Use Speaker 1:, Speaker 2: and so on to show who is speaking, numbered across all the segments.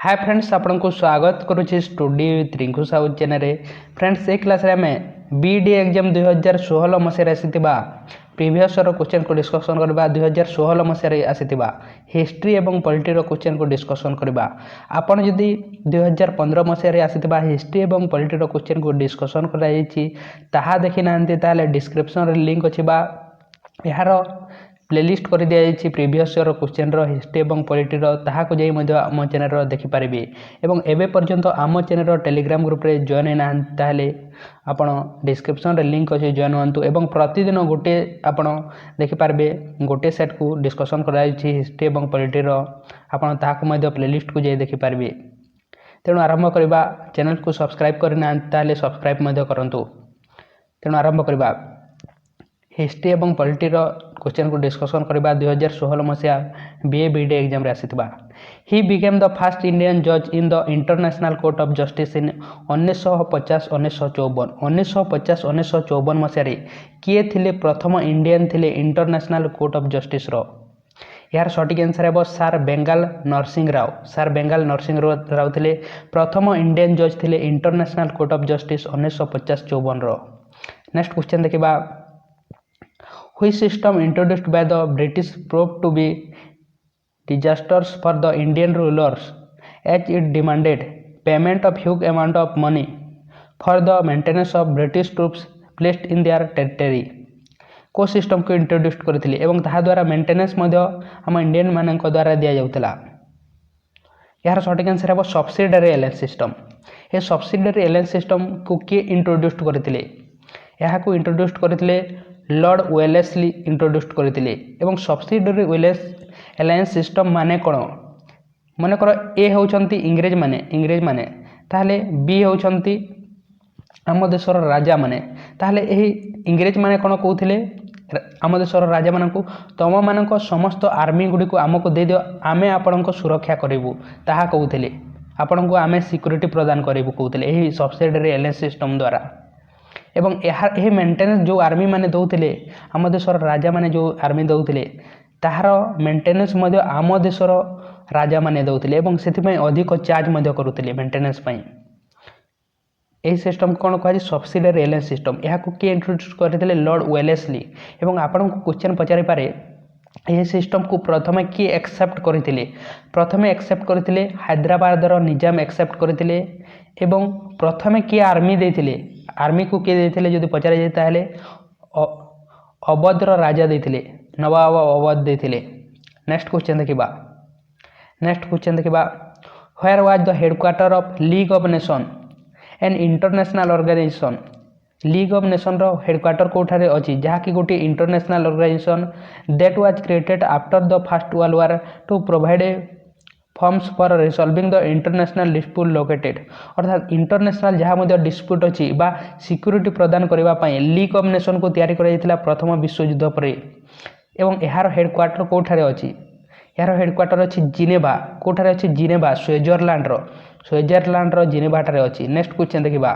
Speaker 1: Hi friends, आपन को स्वागत करुच्ची study with Rinku Sahu channel रे। फ्रेंड्स ए क्लास रे हमें बीडी एग्जाम 2016 मसीह आसीथिबा प्रीवियस रो क्वेश्चन को डिस्कशन करबा। 2016 मसीह रे आसीथिबा हिस्ट्री एवं पॉलिटी रो क्वेश्चन को डिस्कशन करबा। आपन जदी 2015 मसीह रे आसीथिबा हिस्ट्री एवं पॉलिटी रो क्वेश्चन को डिस्कशन करा जायछि ताहा देखि नांती ताले डिस्क्रिप्शन रे लिंक अछि बा यार प्लेलिस्ट कर दिया जायछि प्रीवियस ईयर क्वेश्चन रो हिस्ट्री एवं पॉलिटी रो ताहा को जाई मध्य आम चैनल रो देखि पारिबे। एवं एबे पर्यंत आम चैनल रो टेलीग्राम ग्रुप रे जॉइन हैना ताले आपण डिस्क्रिप्शन रे लिंक अछि जॉइन होंतु। एवं प्रतिदिन गोटे आपण देखि पारबे गोटे सेट को डिस्कशन करा जायछि हिस्ट्री एवं पॉलिटी रो आपण ताहा को मध्य प्लेलिस्ट को जाई देखि पारबे। तेणु आरंभ करबा। चैनल को सब्सक्राइब करना ताले सब्सक्राइब मध्य करंतु। तेणु आरंभ करबा। हिस्ट्री एवं पॉलिटी रो क्वेश्चन को डिस्कशन करबा। 2016 मसीहा बीए बीडी एग्जाम रे आसीथिबा। He became the first Indian जज in the International Court of Justice in 1950-1954। 1950-1954 मसीहा रे किए थिले प्रथम इंडियन थिले इंटरनेशनल कोर्ट ऑफ जस्टिस रो। यार सटीक आंसर है सर बेंगाल नरसिंह राव। सर बेंगाल नरसिंह राव थिले प्रथम इंडियन जज थिले इंटरनेशनल कोर्ट ऑफ जस्टिस 1950-54 रो। नेक्स्ट क्वेश्चन देखिबा। Which system introduced by the British proved to be disastrous for the Indian rulers as it demanded payment of huge amount of money for the maintenance of British troops placed in their territory। को system को introduce करथिले एवं ताहा द्वारा maintenance मध्य हम Indian मानक द्वारा दिया जाउतला। यार सटीक आंसर है सब्सिडियरी एलायंस सिस्टम। ए सब्सिडियरी एलायंस सिस्टम को के इंट्रोड्यूस करथिले? यहा को इंट्रोड्यूस करथिले लॉर्ड वेलेस्ली इंट्रोड्यूस करथिले। एवं सब्सिडियरी एलायंस सिस्टम माने कोन? माने कर ए होचंती इंग्रेज माने ताहले बी होचंती आम देशर राजा माने। ताहले एही इंग्रेज माने कोन कहउथिले आम देशर राजा मानकू तम मानक समस्त आर्मी गुडी को आमको दे दियो, आमे आपनको सुरक्षा करिवु ताहा कहउथिले। आपनको आमे सिक्योरिटी प्रदान करिवु कहउथिले एही सब्सिडियरी एलायंस सिस्टम द्वारा। एवं यह मेंटेनेंस जो आर्मी माने दौले आम देशर राजा माने जो आर्मी दौले ताहार मेंटेनेंस मध्य आम देशर राजा माने दौले एवं सेथिपई अधिक चार्ज मध्य करुथिले मेंटेनेंस पई। एही सिस्टम कोन कहै सब्सिडियरी एलायंस सिस्टम। यहा को के इंट्रोड्यूस करथिले? Lord Wellesley. एवं आपन को क्वेश्चन पचारि पारे एही सिस्टम को प्रथमे के एक्सेप्ट करथिले? प्रथमे एक्सेप्ट करथिले हैदराबाद रो निजाम एक्सेप्ट करथिले। एवं प्रथमे के आर्मी देथिले? आर्मी को किए देथिले जदि पचारे जाय ताहले अवध रो राजा देथिले, नवाब अवध देथिले। नेक्स्ट क्वेश्चन देखिबा। Where was the headquarter of league of nation an international organization? League of nation रो हेडक्वार्टर कोठारे अछि जहा कि गोटी international organization that was created after the first world war to provide forms for resolving the international dispute located. अर्थात international जहाँ मध्य dispute अच्छी बा सिक्योरिटी प्रदान करने लीग ऑफ नेशन को तैयारी करा प्रथम विश्वयुद्ध पर। एवं यार हेडक्वार्टर कोठारे अछि? यार हेडक्वार्टर अछि जिनेवा। कोठारे अछि? जिनेवा, स्विट्जरलैंड रो जिनेवा ठारे अछि। नेक्स्ट क्वेश्चन देखिबा।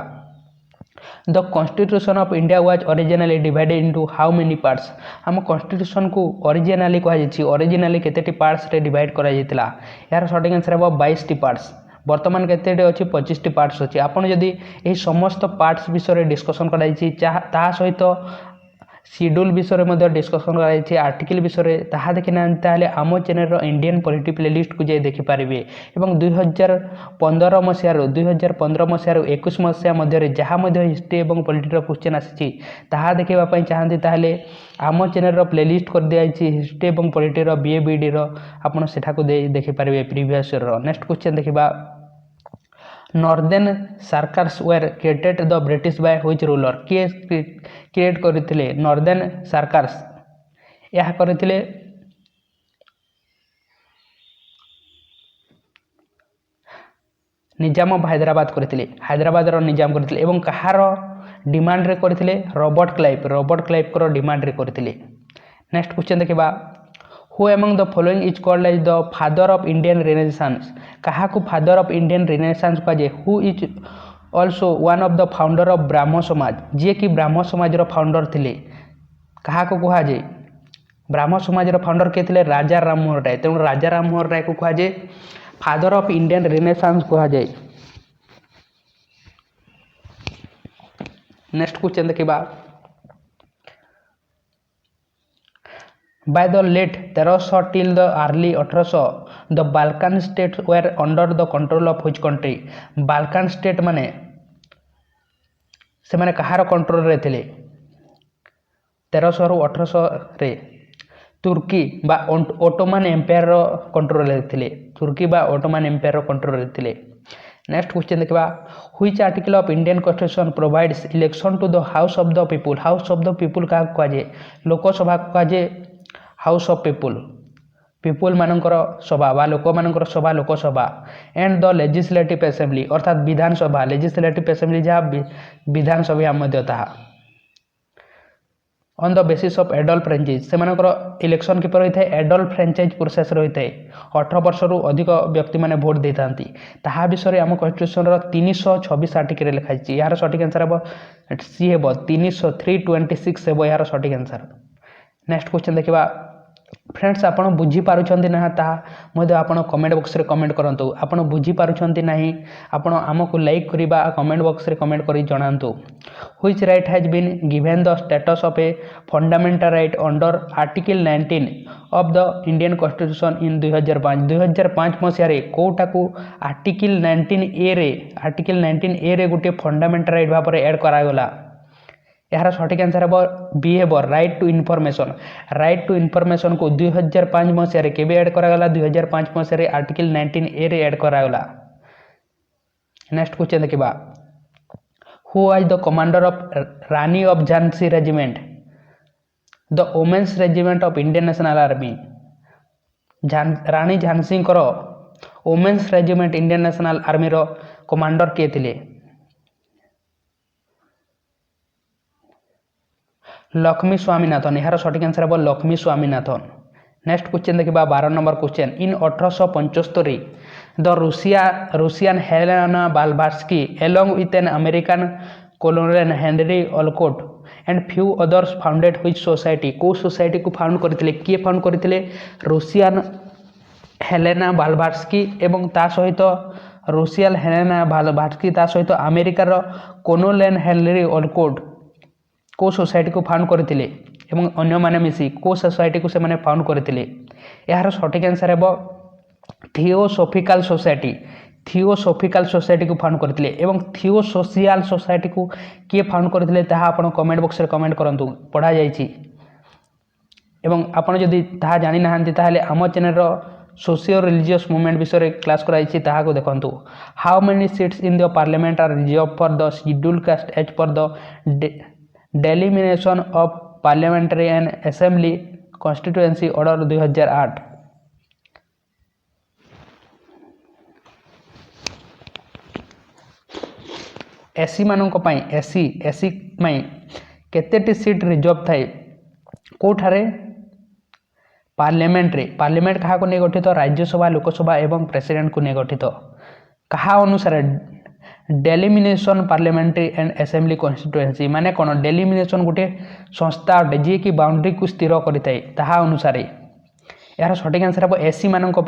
Speaker 1: The constitution of India was originally divided into how many parts? हम कॉन्स्टिट्यूशन को ओरिजिनली कहा जायछि ओरिजिनली केतेटी पार्ट्स रे डिवाइड करा जायतिला? यार सटीक आंसर है 22 टी पार्ट्स। वर्तमान केतेटी अछि? 25 टी पार्ट्स अछि। आपण जदी एही समस्त पार्ट्स विषय डिस्कशन करा जायछि ता सहित शेड्यूल विषय में डिस्कशन कराई आर्टिकल विषय ताहा देखिना ताले आम चैनल रो इंडियन पॉलिटी प्लेलिस्ट को जाई देखि पारिबे। एवं 2015 मसीहा 21 मसीहा मध्य जहाँ मध्य हिस्ट्री एवं पॉलिटी रो क्वेश्चन आसी ताहा देखिबा पई चाहंती ताहले आम चैनल रो प्लेलिस्ट कर दिया हिस्ट्री एवं पॉलिटी रो बीए बीडी रो आपण सेठा को देखि पारिबे प्रीवियस ईयर रो। नेक्स्ट क्वेश्चन देखिबा। Northern Circars were created the British by which ruler? के क्रिएट करथिले नॉर्दर्न सर्कल्स? यह करथिले निजाम ऑफ हैदराबाद करथिले। हैदराबाद रो निजाम करथिले। एवं कहार डिमांड रे करथिले? रॉबर्ट क्लाइव को डिमांड रे करथिले। नेक्स्ट क्वेश्चन देखिबा। Who among the following is called as the father of Indian Renaissance? कहा को फादर ऑफ इंडियन रिनेसांस कहा जाए? Who is also one of the founder of ब्राह्मण समाज? जे कि ब्राह्मण समाज रो फाउंडर थिले कहा को कहा जाए? ब्राह्मण समाज रो फाउंडर के थिले राजा राममोहन राय। तेणु राजा राममोहन राय को कहा जाए फादर ऑफ इंडियन रिनेसांस कहा जाए। नेक्स्ट क्वेश्चन देखिबा by the late 1300 till the early 1800 the Balkan states were under the control of which country? Balkan state माने से माने कहार कंट्रोल रे थिले 1300 रु 1800 रे तुर्की बा ओटोमान एम्पायर रो कंट्रोल रे थिले तुर्की बा ओटोमान एम्पायर रो कंट्रोल रे थिले। नेक्स्ट क्वेश्चन देखबा which article of Indian constitution provides election to the house of the people? House of the people का कहा जे लोकसभा कहा जे हाउस ऑफ पीपल पीपल मानकर सभा बा लोक मानकर सभा Lok Sabha and the legislative assembly अर्थात विधानसभा लेजिस्लेटिव असेंबली जहाँ विधानसभा मध्य ताहा on the basis of adult franchise से इलेक्शन किपर होता है एडल्ट फ्रेंचाइज प्रोसेस रही है 18 वर्ष रु अधिक व्यक्ति मैंने भोट दे था ताहा विषय आम कन्स्टिट्यूशन 326 आर्टिकल लिखाई यार सठिक आंसर हम सी हे 326 हे यार सठिक आंसर। नेक्स्ट क्वेश्चन देखा फ्रेंड्स आप बुझी पारुछंती ना ताहा आपण कमेंट बॉक्स रे कमेंट करंतु आपण बुझी पारुछंती नाही आपण आमको लाइक करिबा कमेंट बॉक्स रे कमेंट करी जणांतु which right has been given the status of a fundamental right under article 19 of the Indian constitution in 2005 मसिया रे कोटा को आर्टिकल 19 ए रे गोटे फंडामेंटल राइट भाव रे ऐड करा गला। यार सठिक आंसर हम बी हे राइट टू इनफॉरमेशन को 2005 मसीह केबे ऐड करागला 2005 मसीह आर्टिकल 19 ए रे ऐड करागला। नेक्स्ट क्वेश्चन देखिबा who was the commander of Rani of Jhansi regiment the women's regiment of Indian National Army? Rani Jhansi कर women's regiment Indian National Army रो commander किए थिले? लक्ष्मी स्वामीनाथन। यार सठिक आंसर हम लक्ष्मी स्वामीनाथन। नेक्स्ट क्वेश्चन देखिबा 12 number question in 1875 the Russian Helena Blavatsky along with an American colonial Henry Olcott and few others founded which society? को society को फाउंड करथिले किए फाउंड करथिले? रूसियन हेलेना बाल्बार्स्की एवं ता सहित रूसियन हेलेना बाल्बार्स्की ता सहित अमेरिकार कोलोनियल हेनरी ओलकोट को सोसाइटी को फाउंड करते एवं अन्य माने मिसी को सोसाइटी को से माने फाउंड करते? यार सठिक आंसर हम थियोसोफिकल सोसाइटी को फाउंड करते एवं थियोसोशियल सोसाइटी को किए फाउंड करते ताहा आपण कमेंट बॉक्स रे कमेंट करंतु पढ़ा जाइछि एवं आपण जदि ताहा जानि नाहंती ताहाले आम चैनल रो सोशियो रिलीजियस मूवमेंट विषय क्लास कराइछि ताहा को देखंतु। How many seats in the parliament are reserve for the scheduled caste as per the delimitation of parliamentary and assembly constituency order 2008? SC मानक एसी केतेटी सीट रिजर्व थाए कोठारे? पार्लियामेंट क्या को नहीं गठित? राज्यसभा लोकसभा एवं प्रेसिडेंट को नहीं गठित। कहा अनुसार डेलिमिनेशन पार्लियामेंट्री एंड असेंबली कॉन्स्टिट्यूएंसी माने कौन? डेलिमिनेशन गोटे संस्था अटे जी की बाउंड्री को स्थिर करिथाए ताहा अनुसार। यार सठिक आंसर हम एसी मानक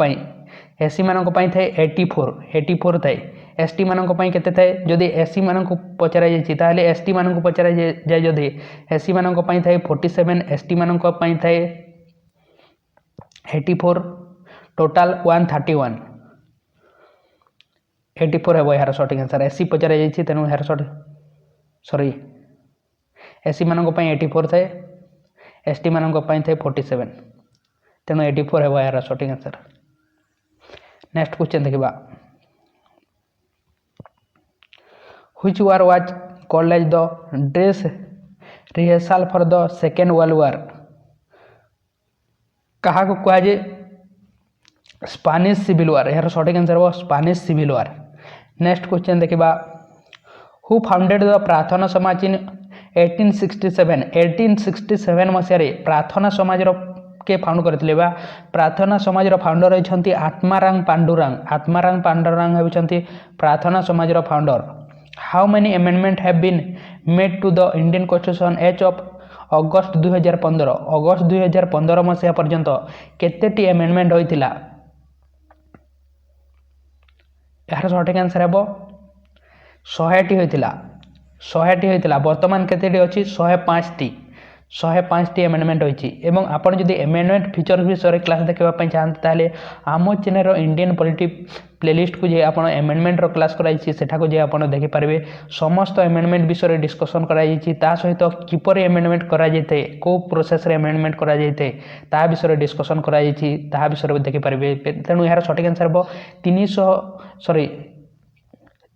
Speaker 1: थाए 84 थाए। एसटी मानक केते थाए? जदि एसी मानक पचरा जाइछि ताहाले एसटी मानक पचरा जाय जदि एसी मानक थाए 47 एसटी मानक थाए 84 टोटाल 131 84 है यार सठिक आंसर। एसी पचरा जाइछि तेनु यार सॉरी एसी मानक 84 थाए एसटी मानक थाए 47 तेणु 84 है यार सठिक आंसर। नेक्स्ट क्वेश्चन देखिबा which war was called as the dress rehearsal for the second world war? कहा को कहा जे स्पेनिश सिविल वार। यार सठिक आंसर हो Spanish civil war. Next question देखिबा who founded the Prarthana Samaj इन 1867 मसीह प्रार्थना समाज के फाउंड करथिले बा प्रार्थना समाज फाउंडर होइछंती आत्माराम पांडुरंग होइछंती Prarthana Samaj founder. How many amendment have been made to the Indian constitution as of August 2015 मसीहा पर्यंत केतेटी अमेंडमेंट होइतिला? यार सठिक आंसर हे 100टी होता 100टी होता बर्तमान केतेटी अच्छी 105टी एमेंडमेंट होती एवं आपन जदि एमेंडमेंट फीचर विषय क्लास देखा चाहते ताले आम चैनल इंडियन पॉलिटी प्लेलिस्ट को जे आपन एमेंडमेंट रो क्लास कराई सेठाको जे आपन देखि पारबे समस्त एमेंडमेंट विषय डिस्कशन कराई ता सहित किपर एमेंडमेंट करा जेते को प्रोसेस रे एमेंडमेंट करा जेते ता विषय डिस्कशन कराई ता विषय देखि पारबे तेणु यार सठिक आंसर हो 300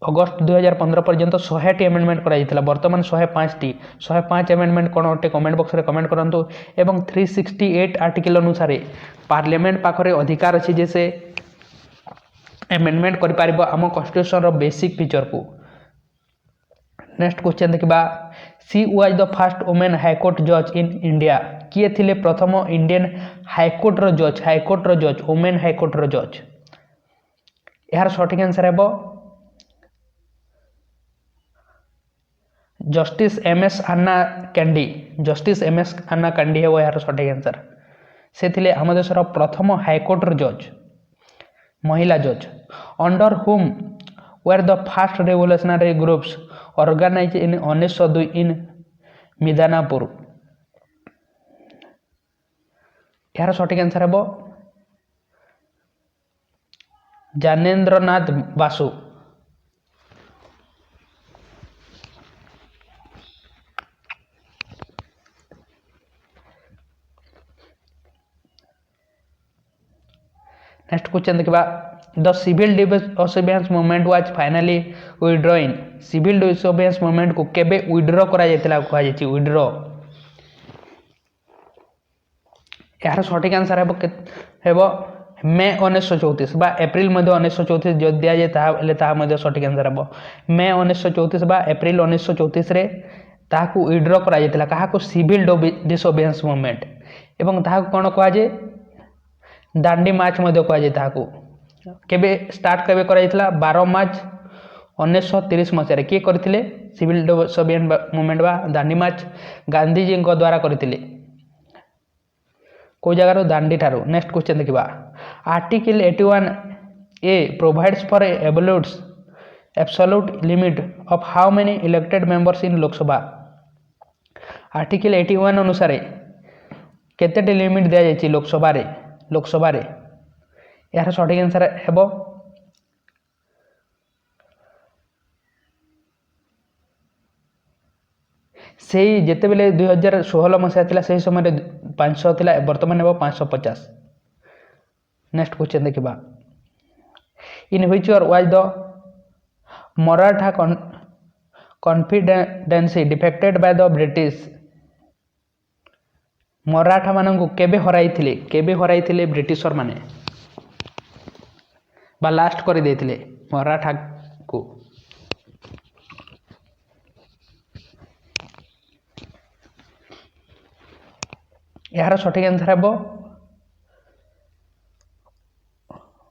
Speaker 1: अगस्त 2015 पर्यंत 100टी एमेंडमेंट करा बर्तमान 105 एमेंडमेंट कौन अटे कमेंट बॉक्स रे कमेंट करंतु एवं 368 आर्टिकल अनुसार पार्लियामेंट पाखरे अधिकार अच्छी जे से एमेंडमेंट कर आम कन्स्टिट्यूशन रो बेसिक फीचर को। नेक्स्ट क्वेश्चन देखा she was the first women high court जज इन इंडिया किए थिले प्रथम इंडियन हाईकोर्ट रो जज वुमेन हाईकोर्ट रो जज यार सठिक आंसर है जस्टिस एम एस अन्ना कैंडी है यार सठिक आंसर से थिले आम देशर प्रथम हाईकोर्ट जज महिला जज under whom were the first revolutionary groups organise in 1902 in Midnapore यार सठिक आंसर है ज्ञानेन्द्र नाथ बासु। नेक्स्ट क्वेश्चन देखा the civil disobedience movement was finally withdrawn in civil disobedience movement को केबे विथड्रॉ करा जायतिला कहा विथड्रॉ यार सठिक आंसर है मे 1934 बा एप्रिल 1934 जो दिया जाए सठिक आंसर है मे 1934 बा एप्रिल 1934 रे ताकू विथड्रॉ करा जायतिला काहाको सिविल डिसोबेडिएंस मूवमेंट एवं ताहाको कोन कहा जाय दांडी मार्च केबे स्टार्ट केबे करा 12 मार्च 1930 मसीह किए करथिले सिविल डिसोबेडिएंस मूवमेंट बा दांडी मार्च गांधी जी द्वारा करथिले को जगार दांडी ठारू। नेक्स्ट क्वेश्चन देखा article 81 A provides for absolute limit of how many elected members in Lok Sabha article 81 अनुसार केतेटी लिमिट दिया जायछि लोकसभा रे यार सठिक आंसर हेबो से जिते बेले 2016 मसीहा थिला से समय 500 थिला वर्तमान हेबो 550। नेक्स्ट क्वेश्चन देखा in which year was the Maratha confederacy defeated by the British Maratha मानू केबे हराई ब्रिटिशर माने बा लास्ट कर देथिले मराठा को यार सठिक आंसर है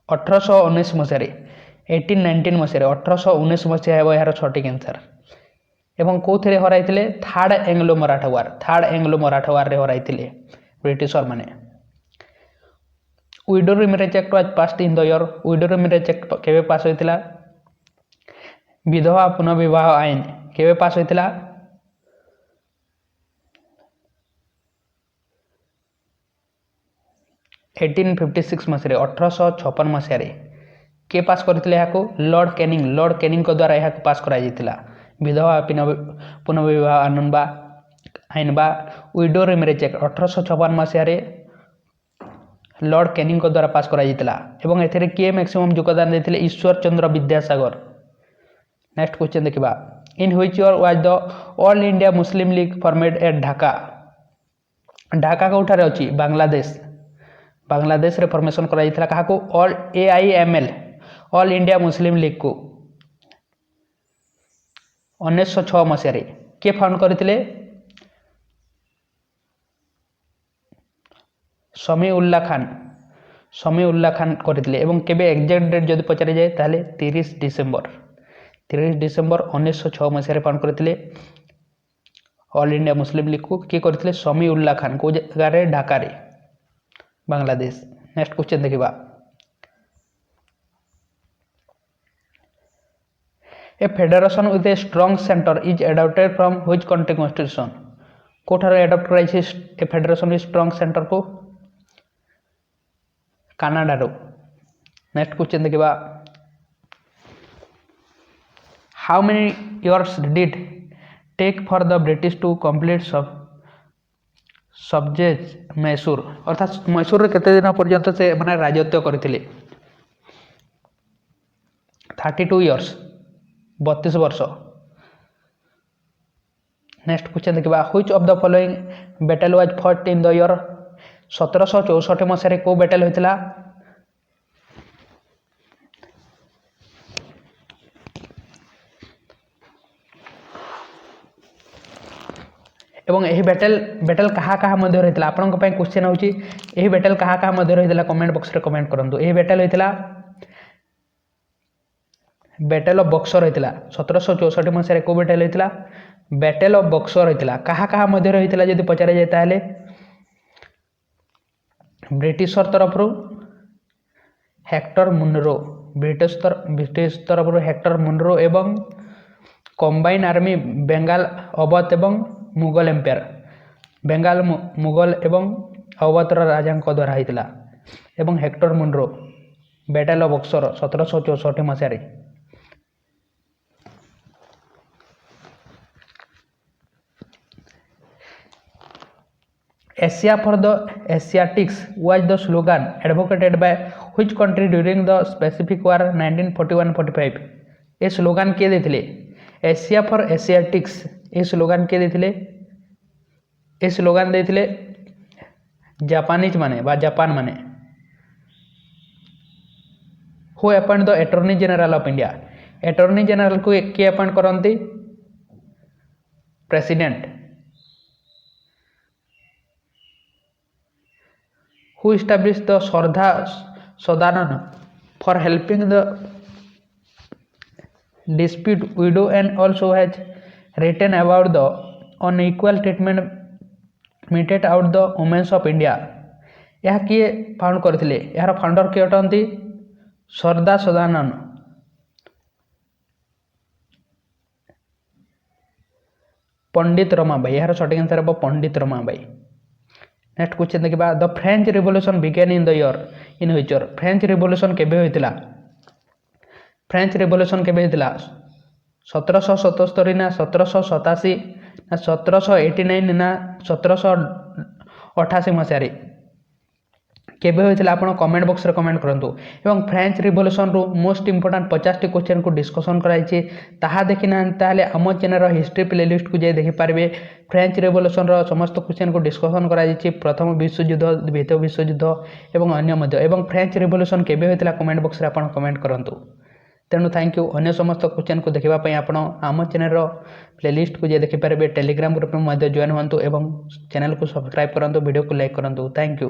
Speaker 1: 1819 मसीह 1819 मसीह 1819 मसीहा है यार सठिक आंसर एवं कौ थे हराई थर्ड एंग्लो मराठा वार रे हराई ब्रिटिशर माने। Window marriage act was passed in the year window marriage act केबे पास होइतिला विधवा पुनर्विवाह आईन केबे पास होइतिला 1856 मसीह 1856 मसीह किए पास करथिले लॉर्ड कैनिंग द्वारा यह पास करा जायतिला विधवा पुनर्विवाह आईन बा विडो मैरेज एक्ट 1856 मसीह लॉर्ड कैनिंग द्वारा पास करा जायतिला एवं एथिरे किए मैक्सिमम योगदान देथिले ईश्वर चंद्र विद्यासागर। नेक्स्ट क्वेश्चन देखा in which year was the All India Muslim League formed at Dhaka कोठारे अछि बांग्लादेश रे फॉर्मेशन करा जायतिला काहाको all AIML All India Muslim League को 1906 मसीह किए फाउंड करथिले समी उल्ला खान करथिले एवं केबे एग्जैक्ट डेट जदि पचारे जाए ताले 30 डिसेंबर 1906 मसीह फाउंड करथिले ऑल इंडिया मुस्लिम लीग को किए करथिले समी उल्ला खान को जगह रे ढाका रे बांग्लादेश। नेक्स्ट क्वेश्चन देखा a federation with a strong centre is adopted from which country constitution कोठार एडॉप्ट कराई a federation with strong centre को कनाडा रो। नेक्स्ट क्वेश्चन देखिबा how many years did take for the British to complete subject Mysore अर्थात मैसूर रे केते दिन पर्यंत से माने राजत्व करथिले 32 इयर्स 32 वर्ष। नेक्स्ट क्वेश्चन देखिबा which of the following battle was fought in the year 1764 मसीह को बैटल होइतिला एवं यही बैटल कहाँ मध्य रही आपण क्वेश्चन होची यही बैटल कहाँ मध्य रही कमेंट बॉक्स रे कमेंट करंतु। यही बैटल होइतिला बैटल ऑफ बक्सर होइतिला 1764 मसीह को बैटल होइतिला बैटल ऑफ बक्सर होइतिला कहाँ मध्य रही जदि पचारे जाय ताले ब्रिटिशर तरफ हेक्टर मुनरो ब्रिटिश तरफ हेक्टर मुनरो एवं कंबाइन आर्मी बेंगाल अवध एवं मुगल एम्पायर बेंगाल मुगल एवं अवधर राजा द्वारा होता एवं Hector Munro battle of Buxar 1764 मसीह। Asia for the Asiatics was the slogan advocated by which country during the Pacific war 1941-45 ए स्लोगन किए देथिले एशिया फॉर एशियाटिक्स ए स्लोगन किए देथिले ए स्लोगन देथिले जापानीज माने बा जापान माने। Who appoint the attorney general of India attorney general को किए अपॉइंट करंती president. Who establish the Sharada Sadan for helping the dispute widow and also has written about the unequal treatment meted out the women of India यह किए found करथिले यार founder किए अटंती श्रद्धा सदानन। पंडित रमाबाई यार सঠিক आंसर है पंडित रमाबाई। नेक्स्ट क्वेश्चन देखिबा the French revolution begin in the year in which year French revolution केबे होइतिला फ्रेंच रिवॉल्यूशन केबे होइतिला 1777 ना 1787 ना 1789 ना 1788 मसीह केबे होइतिला आपण कमेंट बॉक्स रे कमेंट करंतु। एवं फ्रेंच रिवॉल्यूशन रो मोस्ट इंपोर्टेंट 50 टी क्वेश्चन को डिस्कशन कराइछि ताहा देखिना ताले हम चैनल रो हिस्ट्री प्लेलिस्ट को जाय देखि पारबे। फ्रेंच रिवॉल्यूशन रो समस्त क्वेश्चन को डिस्कशन कराइछि प्रथम विश्व युद्ध द्वितीय विश्व युद्ध एवं अन्य मध्य एवं फ्रेंच रिवॉल्यूशन केबे होइतिला कमेंट बॉक्स रे आपण कमेंट करंतु। तेणु थैंक यू अन्य समस्त क्वेश्चन को देखापी आपण आम चैनल प्लेलिस्ट को जाए देखिपारे टेलीग्राम ग्रुप में जॉइन हूँ एवं चैनल को सब्सक्राइब करूँ वीडियो को लाइक करूँ। Thank you.